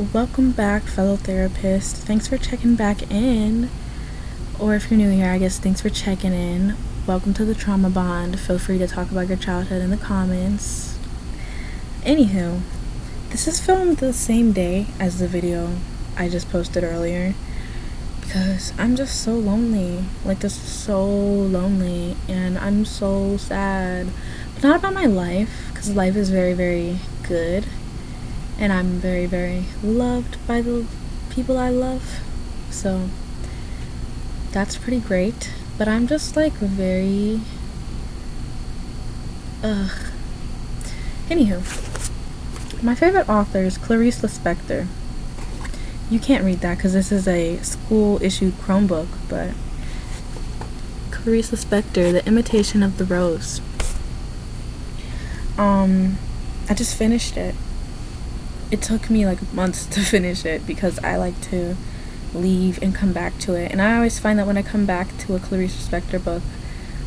Welcome back, fellow therapist. Thanks for checking back in. Or if you're new here, I guess thanks for checking in. Welcome to the Trauma Bond. Feel free to talk about your childhood in the comments. Anywho, this is filmed the same day as the video I just posted earlier because I'm just so lonely. This is so lonely and I'm so sad. But not about my life, because life is very, very good. And I'm very, very loved by the people I love. So that's pretty great. But I'm just very... Anywho. My favorite author is Clarice Lispector. You can't read that because this is a school-issued Chromebook. But Clarice Lispector, The Imitation of the Rose. I just finished it. It took me months to finish it because I like to leave and come back to it. And I always find that when I come back to a Clarice Lispector book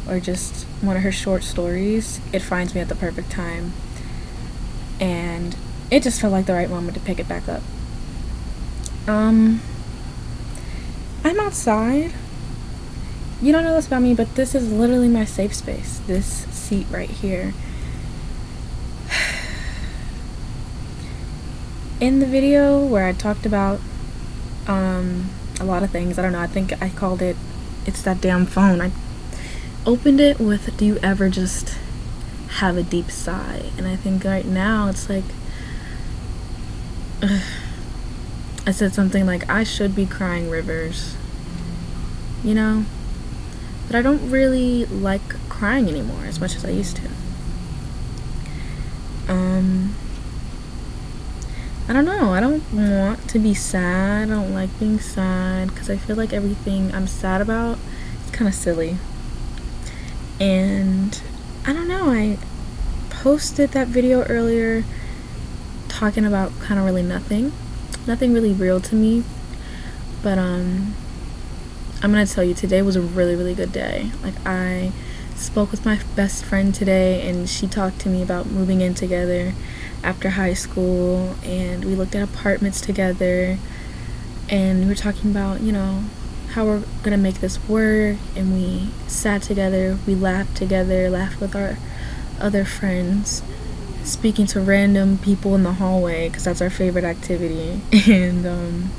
or just one of her short stories, it finds me at the perfect time. And it just felt like the right moment to pick it back up. I'm outside. You don't know this about me, but this is literally my safe space. This seat right here. In the video where I talked about a lot of things, I don't know, I think I called it It's That Damn Phone. I opened it with, do you ever just have a deep sigh? And I think right now it's I said something like, I should be crying rivers, but I don't really like crying anymore as much as I used to. I don't know, I don't want to be sad. I don't like being sad because I feel like everything I'm sad about is kind of silly. And I don't know, I posted that video earlier talking about kind of really nothing really real to me. But I'm gonna tell you, today was a really, really good day. I spoke with my best friend today and she talked to me about moving in together after high school, and we looked at apartments together and we were talking about how we're gonna make this work, and we sat together, we laughed together, laughed with our other friends, speaking to random people in the hallway because that's our favorite activity. And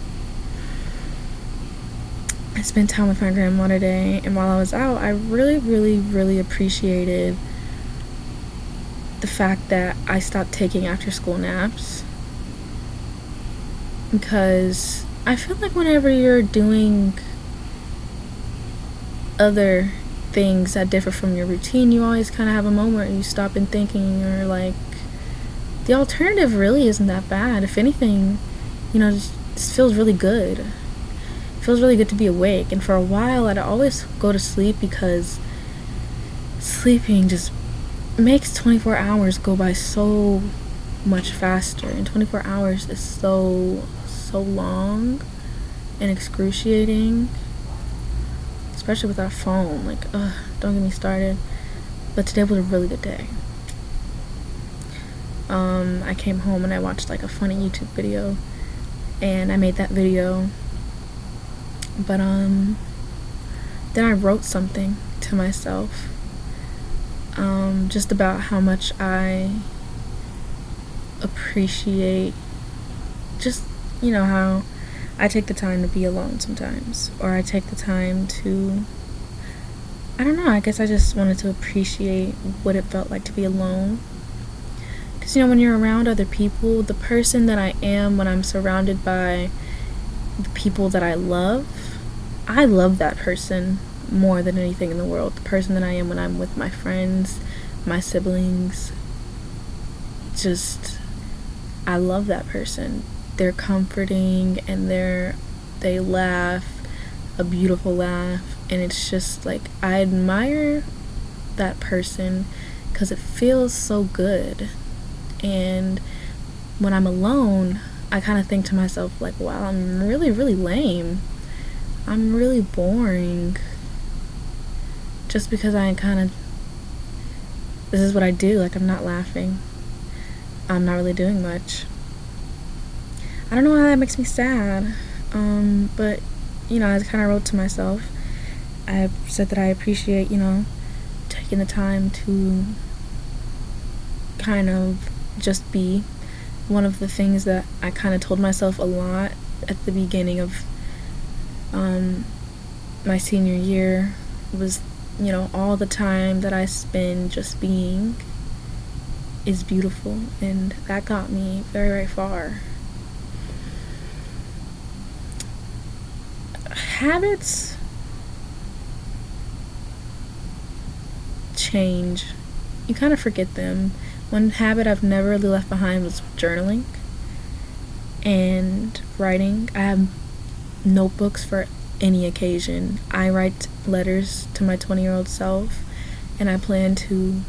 I spent time with my grandma today, and while I was out, I really, really, really appreciated the fact that I stopped taking after school naps, because I feel like whenever you're doing other things that differ from your routine, you always kind of have a moment where you stop and think, and you're like, the alternative really isn't that bad. If anything, just feels really good. It feels really good to be awake. And for a while I'd always go to sleep because sleeping just makes 24 hours go by so much faster, and 24 hours is so long and excruciating, especially with our phone. Don't get me started. But today was a really good day. I came home and I watched a funny YouTube video, and I made that video, but then I wrote something to myself just about how much I appreciate how I take the time to be alone sometimes, or I take the time to, I don't know, I guess I just wanted to appreciate what it felt like to be alone. Because when you're around other people, the person that I am when I'm surrounded by the people that I love that person more than anything in the world. The person that I am when I'm with my friends, my siblings, I love that person. They're comforting, and they laugh a beautiful laugh, and it's just I admire that person because it feels so good. And when I'm alone, I kind of think to myself wow, I'm really, really lame. I'm really boring. Just because this is what I do. I'm not laughing. I'm not really doing much. I don't know why that makes me sad. But you know, I kind of wrote to myself. I said that I appreciate, you know, taking the time to kind of just be. One of the things that I kind of told myself a lot at the beginning of my senior year was, you know, all the time that I spend just being is beautiful, and that got me very, very far. Habits change. You kind of forget them. One habit I've never really left behind was journaling and writing. I have notebooks for any occasion. I write letters to my 20-year-old self, and I plan to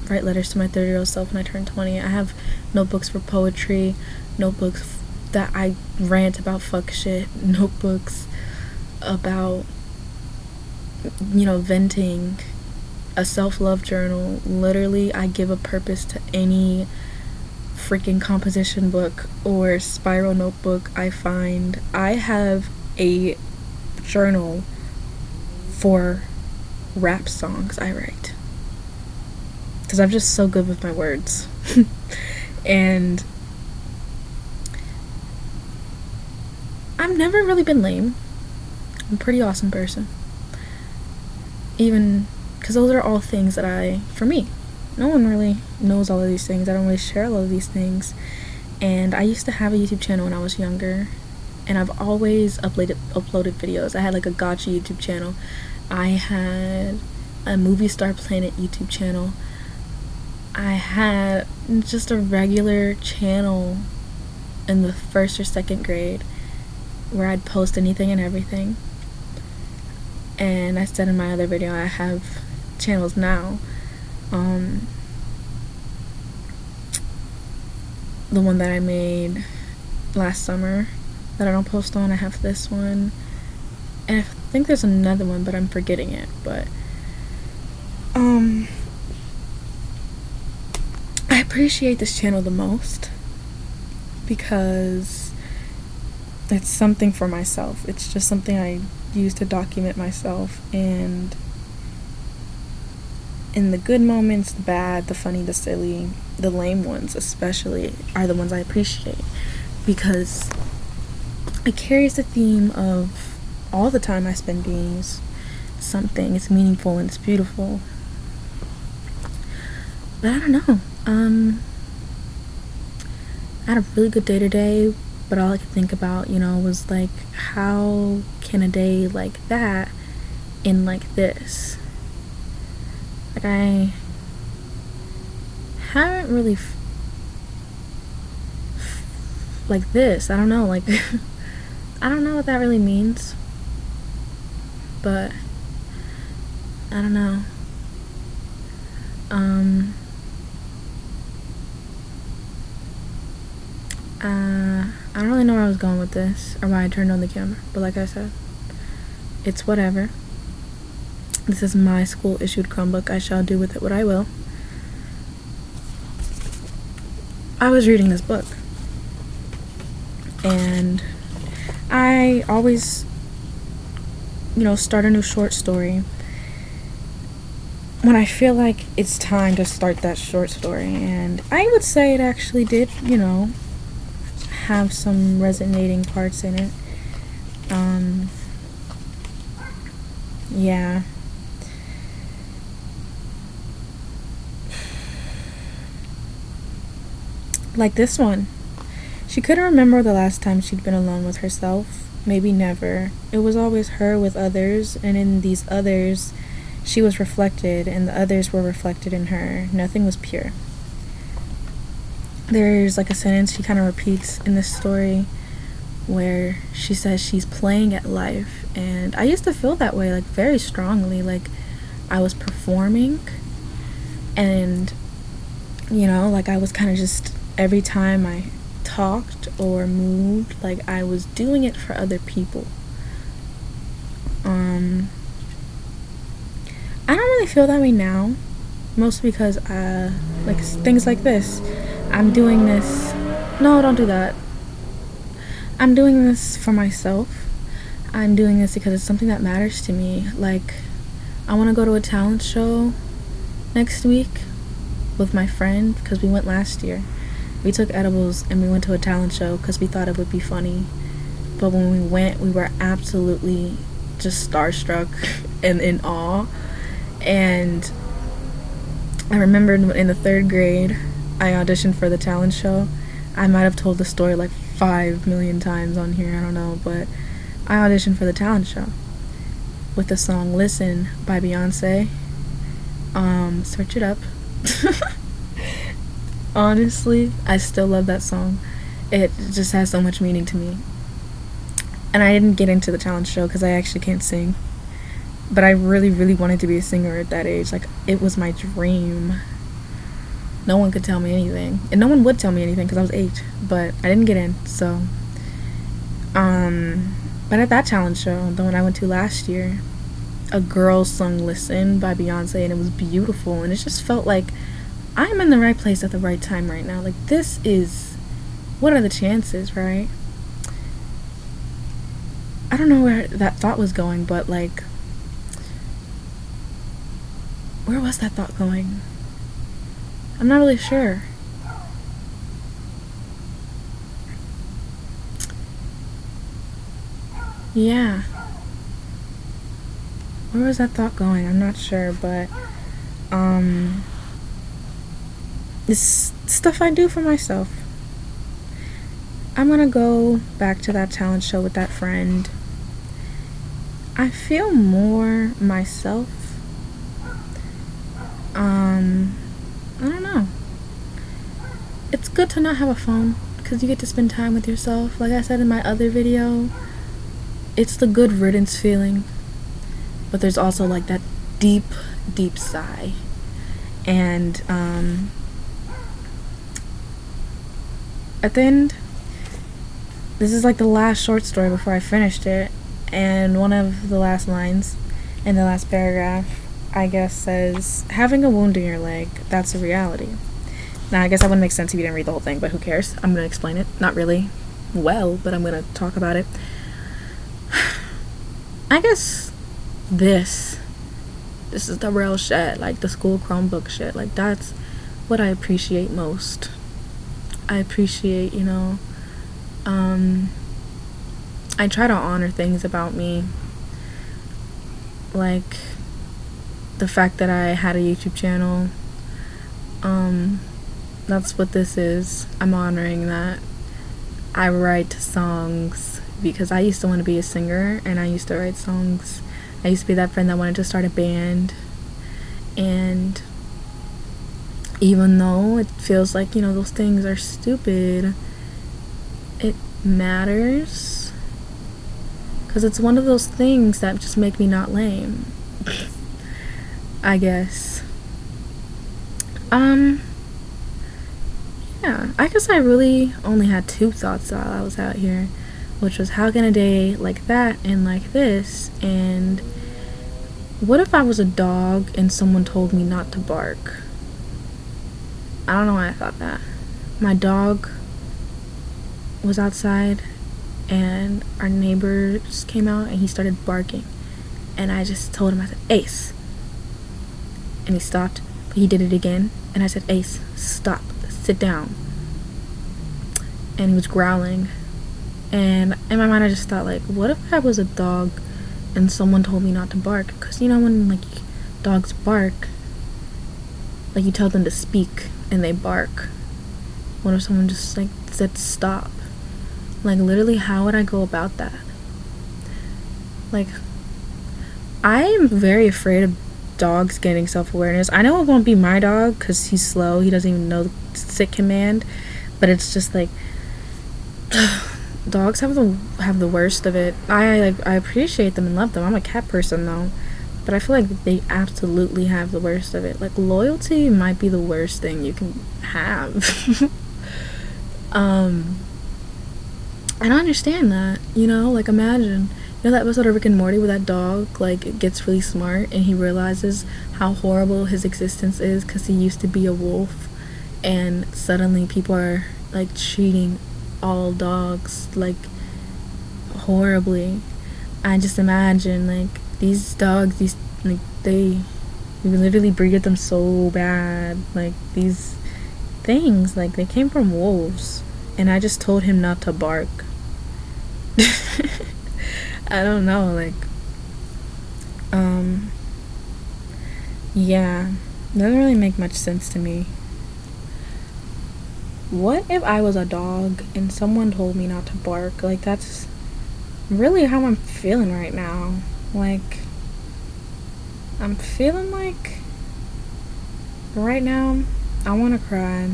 write letters to my 30-year-old self when I turn 20. I have notebooks for poetry, notebooks that I rant about fuck shit, notebooks about, you know, venting, a self-love journal. Literally, I give a purpose to any freaking composition book or spiral notebook I find. I have a journal for rap songs I write, because I'm just so good with my words. And I've never really been lame. I'm a pretty awesome person. Even because those are all things that for me, no one really knows all of these things. I don't really share all of these things. And I used to have a YouTube channel when I was younger, and I've always uploaded videos. I had like a gotcha YouTube channel. I had a Movie Star Planet YouTube channel. I had just a regular channel in the 1st or 2nd grade where I'd post anything and everything. And I said in my other video, I have channels now. The one that I made last summer that I don't post on, I have this one, and I think there's another one, but I'm forgetting it. But I appreciate this channel the most because it's something for myself. It's just something I use to document myself, and in the good moments, the bad, the funny, the silly, the lame ones especially are the ones I appreciate, because it carries the theme of all the time I spend being something. It's meaningful and it's beautiful. But I don't know. I had a really good day today, but all I could think about, you know, was like, how can a day like that end like this? Like, I haven't really like this. I don't know, like I don't know what that really means, but I don't know. I don't really know where I was going with this or why I turned on the camera, but like I said, it's whatever. This is my school issued Chromebook. I shall do with it what I will. I was reading this book, and I always, you know, start a new short story when I feel like it's time to start that short story, and I would say it actually did, you know, have some resonating parts in it. Yeah. Like this one. She couldn't remember the last time she'd been alone with herself. Maybe never. It was always her with others, and in these others, she was reflected, and the others were reflected in her. Nothing was pure. There's like a sentence she kind of repeats in this story where she says she's playing at life, and I used to feel that way, like very strongly, like I was performing, and you know, like I was kind of just, every time I talked or moved, like I was doing it for other people. I don't really feel that way now, mostly because like things like this, I'm doing this. No, don't do that. I'm doing this for myself. I'm doing this because it's something that matters to me. Like, I want to go to a talent show next week with my friend because we went last year. We took edibles and we went to a talent show because we thought it would be funny. But when we went, we were absolutely just starstruck and in awe. And I remembered in the 3rd grade, I auditioned for the talent show. I might have told the story like 5 million times on here, I don't know, but I auditioned for the talent show with the song Listen by Beyonce. Search it up. Honestly, I still love that song. It just has so much meaning to me. And I didn't get into the talent show because I actually can't sing. But I really, really wanted to be a singer at that age. Like, it was my dream. No one could tell me anything. And no one would tell me anything because I was 8. But I didn't get in, so. But at that talent show, the one I went to last year, a girl sung Listen by Beyonce, and it was beautiful. And it just felt like I'm in the right place at the right time right now. Like, this is, what are the chances, right? I don't know where that thought was going, but like, where was that thought going? I'm not really sure. Yeah. Where was that thought going? I'm not sure, but it's stuff I do for myself. I'm gonna go back to that talent show with that friend. I feel more myself. I don't know. It's good to not have a phone because you get to spend time with yourself. Like I said in my other video, it's the good riddance feeling. But there's also like that deep, deep sigh. And at the end, this is like the last short story before I finished it. And one of the last lines in the last paragraph, I guess, says, having a wound in your leg, that's a reality. Now, I guess that wouldn't make sense if you didn't read the whole thing, but who cares? I'm going to explain it. Not really well, but I'm going to talk about it. I guess this is the real shit, like the school Chromebook shit. Like, that's what I appreciate most. I appreciate, I try to honor things about me, like the fact that I had a YouTube channel. That's what this is. I'm honoring that. I write songs because I used to want to be a singer, and I used to write songs. I used to be that friend that wanted to start a band, and even though it feels like, those things are stupid, it matters because it's one of those things that just make me not lame. I guess. Yeah, I guess I really only had 2 thoughts while I was out here, which was, how can a day like that and like this, and what if I was a dog and someone told me not to bark? I don't know why I thought that. My dog was outside and our neighbors came out and he started barking, and I just told him, I said, Ace, and he stopped, but he did it again, and I said, Ace, stop, sit down, and he was growling. And in my mind I just thought, like, what if I was a dog and someone told me not to bark? Because when like dogs bark, like, you tell them to speak and they bark. What if someone just like said stop? Like, literally, how would I go about that? Like, I am very afraid of dogs getting self-awareness. I know it won't be my dog because he's slow, he doesn't even know the sit command, but it's just like dogs have the worst of it. I appreciate them and love them. I'm a cat person though, but I feel like they absolutely have the worst of it. Like, loyalty might be the worst thing you can have. I don't understand that, like, imagine, that episode of Rick and Morty where that dog, like, gets really smart and he realizes how horrible his existence is because he used to be a wolf, and suddenly people are, like, treating all dogs like horribly. I just imagine, like, these dogs, these, like, we literally breeded them so bad. Like, these things, like, they came from wolves. And I just told him not to bark. I don't know, like, yeah, doesn't really make much sense to me. What if I was a dog and someone told me not to bark? Like, that's really how I'm feeling right now. Like, I'm feeling like right now I want to cry.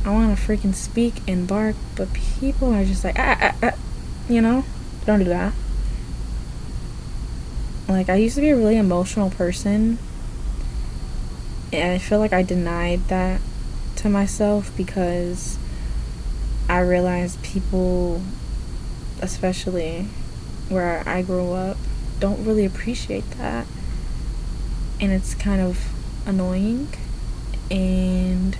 I want to freaking speak and bark, but people are just like, you know, don't do that. Like, I used to be a really emotional person, and I feel like I denied that to myself because I realized people, especially where I grew up, don't really appreciate that, and it's kind of annoying, and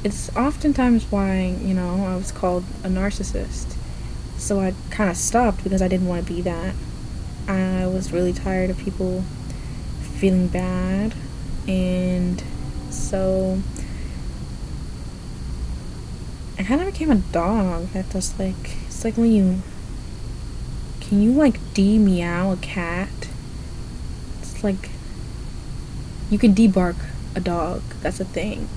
it's oftentimes why, you know, I was called a narcissist. So I kind of stopped because I didn't want to be that. I was really tired of people feeling bad, and so I kind of became a dog that just, like, it's like when can you, like, de-meow a cat? It's like, you can debark a dog. That's a thing.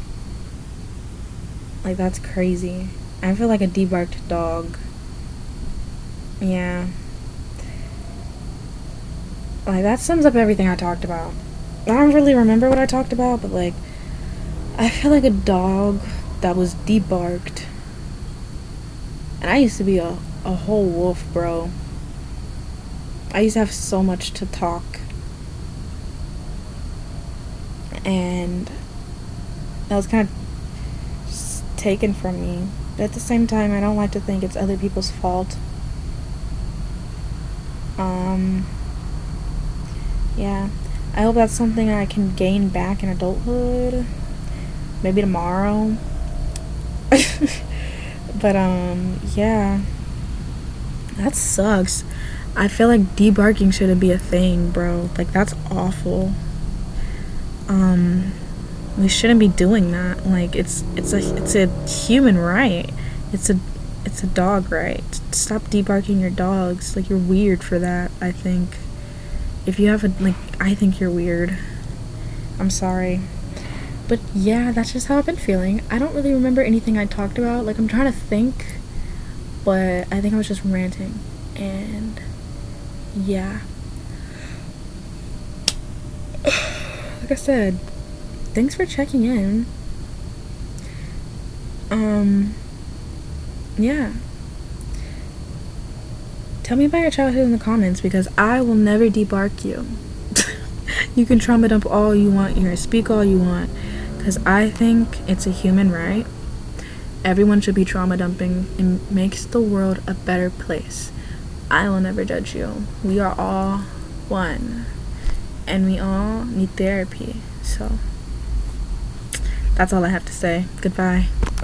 Like, that's crazy. I feel like a debarked dog. Yeah. Like, that sums up everything I talked about. I don't really remember what I talked about, but, like, I feel like a dog that was debarked. And I used to be a whole wolf, bro. I used to have so much to talk. And that was kind of just taken from me. But at the same time, I don't like to think it's other people's fault. Yeah, I hope that's something I can gain back in adulthood. Maybe tomorrow. But, yeah. That sucks. I feel like debarking shouldn't be a thing, bro. Like, that's awful. We shouldn't be doing that. Like, it's a human right. It's a dog right. Stop debarking your dogs. Like, you're weird for that, I think. If you have I think you're weird. I'm sorry. But yeah, that's just how I've been feeling. I don't really remember anything I talked about. Like, I'm trying to think, but I think I was just ranting. And yeah. Like I said, thanks for checking in. Yeah. Tell me about your childhood in the comments, because I will never debark you. You can trauma dump all you want. You can speak all you want, because I think it's a human right. Everyone should be trauma dumping. It makes the world a better place. I will never judge you. We are all one, and we all need therapy. So that's all I have to say. Goodbye.